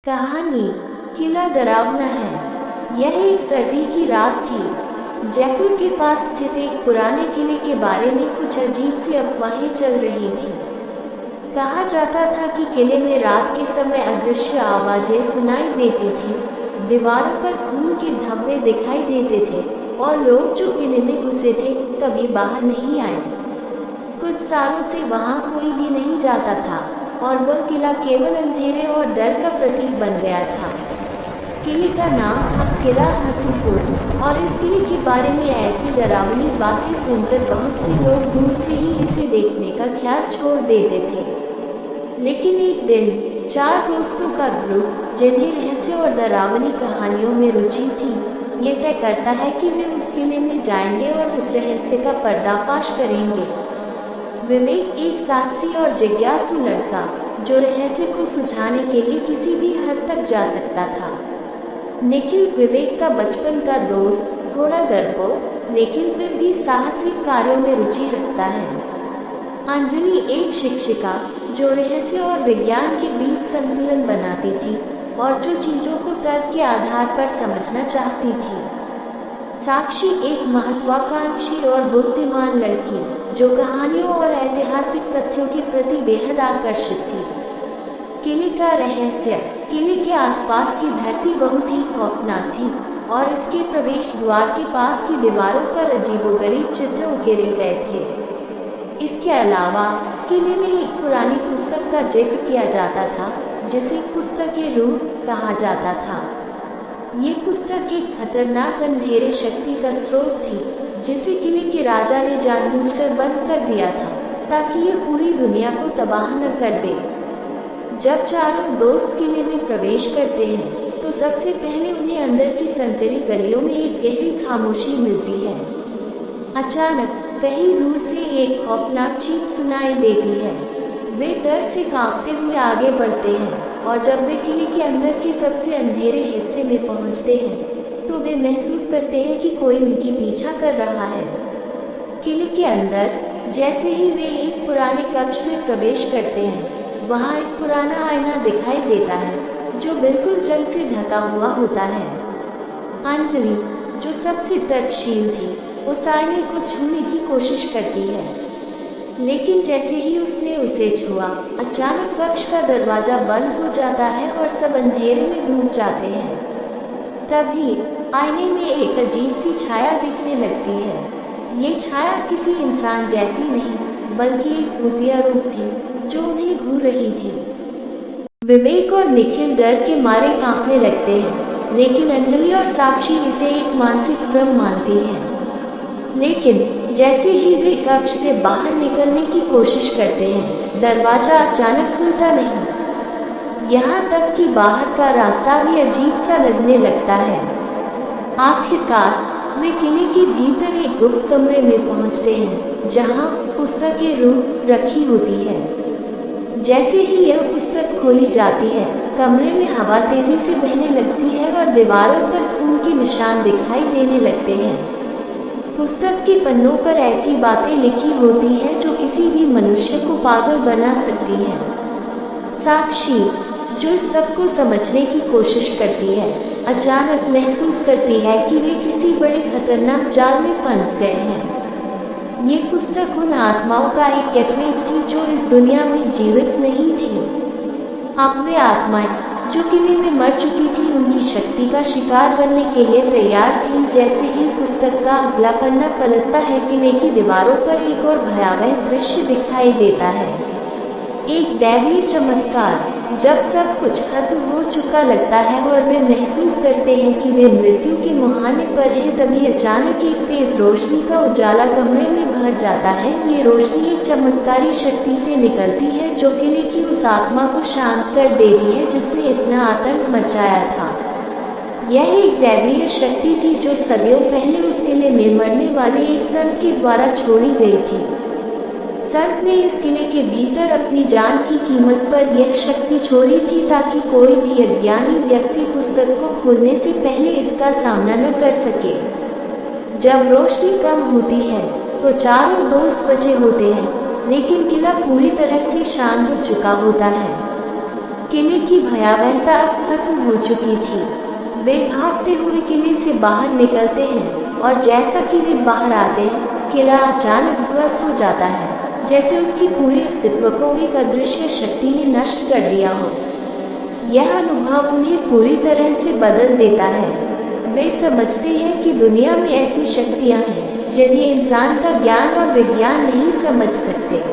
कहानी किला डरावना है। यह एक सर्दी की रात थी। जयपुर के पास स्थित एक पुराने किले के बारे में कुछ अजीब सी अफवाहें चल रही थी। कहा जाता था कि किले में रात के समय अदृश्य आवाजें सुनाई देती थी, दीवारों पर खून के धब्बे दिखाई देते थे और लोग जो किले में घुसे थे कभी बाहर नहीं आए। कुछ सालों से वहां कोई भी नहीं जाता था और वह किला केवल अंधेरे और डर का प्रतीक बन गया था। किले का नाम था किला हसीपुर और इस किले के बारे में ऐसी डरावनी बातें सुनकर बहुत से लोग दूर से ही इसे देखने का ख्याल छोड़ देते थे। लेकिन एक दिन 4 दोस्तों का ग्रुप, जिन्हें रहस्य और डरावनी कहानियों में रुचि थी, ये तय करता है कि वे उस किले में जाएंगे और उस रहस्य का पर्दाफाश करेंगे। विवेक एक साहसी और जिज्ञासु लड़का, जो रहस्य को सुलझाने के लिए किसी भी हद तक जा सकता था। निखिल विवेक का बचपन का दोस्त, थोड़ा डरपोक लेकिन फिर भी साहसिक कार्यों में रुचि रखता है। अंजलि एक शिक्षिका, जो रहस्य और विज्ञान के बीच संतुलन बनाती थी और जो चीजों को तर्क के आधार पर समझना चाहती थी। साक्षी एक महत्वाकांक्षी और बुद्धिमान लड़की, जो कहानियों और ऐतिहासिक तथ्यों के प्रति बेहद आकर्षित थी। किले का रहस्य। किले के आसपास की धरती बहुत ही खौफनाक थी और इसके प्रवेश द्वार के पास की दीवारों पर अजीबोगरीब चित्र उकेरे गए थे। इसके अलावा किले में एक पुरानी पुस्तक का जिक्र किया जाता था, जिसे पुस्तक के रूह कहा जाता था। ये पुस्तक एक खतरनाक अंधेरे शक्ति का स्रोत थी, जिसे किले के राजा ने जानबूझकर बंद कर दिया था ताकि ये पूरी दुनिया को तबाह न कर दे। जब चारों दोस्त किले में प्रवेश करते हैं तो सबसे पहले उन्हें अंदर की संकरी गलियों में एक गहरी खामोशी मिलती है। अचानक कहीं दूर से एक खौफनाक चीख सुनाई देती है। वे डर से कांपते हुए आगे बढ़ते हैं और जब वे किले के अंदर के सबसे अंधेरे हिस्से में पहुंचते हैं तो वे महसूस करते हैं कि कोई उनकी पीछा कर रहा है। किले के अंदर जैसे ही वे एक पुराने कक्ष में प्रवेश करते हैं, वहां एक पुराना आईना दिखाई देता है जो बिल्कुल जंग से ढका हुआ होता है। अंजलि, जो सबसे तर्कशील थी, उस आईने को छूने की कोशिश करती है, लेकिन जैसे ही उसने उसे छुआ, अचानक कक्ष का दरवाजा बंद हो जाता है और सब अंधेरे में डूब जाते हैं। तभी आईने में एक अजीब सी छाया दिखने लगती है। ये छाया किसी इंसान जैसी नहीं, बल्कि एक भूतिया रूप थी जो उन्हें घूर रही थी। विवेक और निखिल डर के मारे कांपने लगते हैं, लेकिन अंजलि और साक्षी इसे एक मानसिक भ्रम मानती हैं। लेकिन जैसे ही वे कक्ष से बाहर निकलने की कोशिश करते हैं, दरवाजा अचानक खुलता नहीं। यहाँ तक कि बाहर का रास्ता भी अजीब सा लगने लगता है। आखिरकार वे किले के भीतर एक गुप्त कमरे में पहुँचते हैं, जहाँ पुस्तकें रूह रखी होती है। जैसे ही यह पुस्तक खोली जाती है, कमरे में हवा तेजी से बहने लगती है और दीवारों पर खून के निशान दिखाई देने लगते हैं। पुस्तक के पन्नों पर ऐसी बातें लिखी होती हैं जो किसी भी मनुष्य को पागल बना सकती हैं। साक्षी, जो इस सब को समझने की कोशिश करती है, अचानक महसूस करती है कि वे किसी बड़े खतरनाक जाल में फंस गए हैं। ये पुस्तक उन आत्माओं का एक कैटरेज थी जो इस दुनिया में जीवित नहीं थी। अब वे आत्माएं जो किले में मर चुकी थी, उनकी शक्ति का शिकार बनने के लिए तैयार थी। जैसे ही पुस्तक का अगला पन्ना पलटता है, किले की दीवारों पर एक और भयावह दृश्य दिखाई देता है। एक दैवीय चमत्कार। जब सब कुछ खत्म हो चुका लगता है और वे महसूस करते हैं कि वे मृत्यु के मुहाने पर हैं, तभी अचानक एक तेज रोशनी का उजाला कमरे में भर जाता है। ये रोशनी एक चमत्कारी शक्ति से निकलती है जो किले की उस आत्मा को शांत कर देती है जिसने इतना आतंक मचाया था। यह एक दैवीय शक्ति थी जो सदियों पहले उस किले में मरने वाले एक संत के द्वारा छोड़ी गई थी। संत ने इस किले के भीतर अपनी जान की कीमत पर यह शक्ति छोड़ी थी ताकि कोई भी अज्ञानी व्यक्ति पुस्तक को खोलने से पहले इसका सामना न कर सके। जब रोशनी कम होती है तो चारों दोस्त बचे होते हैं, लेकिन किला पूरी तरह से शांत हो चुका होता है। किले की भयावहता अब खत्म हो चुकी थी। वे भागते हुए किले से बाहर निकलते हैं और जैसा कि वे बाहर आते हैं, किला अचानक ध्वस्त हो जाता है, जैसे उसकी पूरे अस्तित्व को एक अदृश्य शक्ति ने नष्ट कर दिया हो। यह अनुभव उन्हें पूरी तरह से बदल देता है। वे समझते हैं कि दुनिया में ऐसी शक्तियाँ हैं जिन्हें इंसान का ज्ञान और विज्ञान नहीं समझ सकते।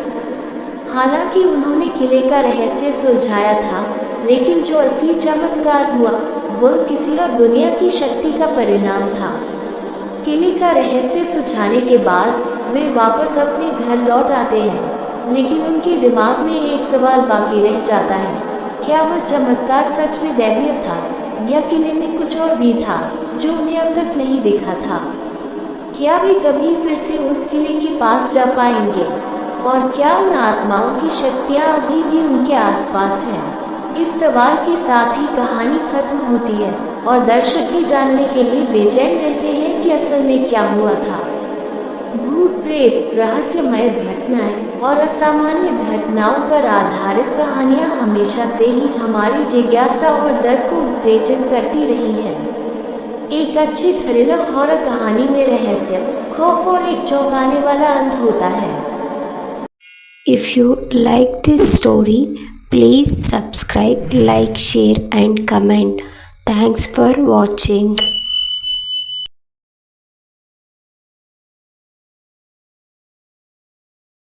हालांकि उन्होंने किले का रहस्य सुलझाया था, लेकिन जो असली चमत्कार हुआ वह किसी और दुनिया की शक्ति का परिणाम था। किले का रहस्य सुलझाने के बाद वे वापस अपने घर लौट आते हैं, लेकिन उनके दिमाग में एक सवाल बाकी रह जाता है, क्या वह चमत्कार सच में दैवीय था या किले में कुछ और भी था जो उन्हें अब तक नहीं देखा था? क्या वे कभी फिर से उस किले के पास जा पाएंगे? और क्या उन आत्माओं की शक्तियाँ अभी भी उनके आसपास हैं? इस सवाल के साथ ही कहानी खत्म होती है और दर्शक ये जानने के लिए बेचैन रहते हैं कि असल में क्या हुआ था। भूत प्रेत, रहस्यमय घटनाएं और असामान्य घटनाओं पर आधारित कहानियां हमेशा से ही हमारी जिज्ञासा और डर को उत्तेजित करती रही हैं। एक अच्छी थ्रिलर हॉरर कहानी में रहस्य, खौफ और एक चौंकाने वाला अंत होता है। If you like this story, please subscribe, like, share and comment. Thanks for watching.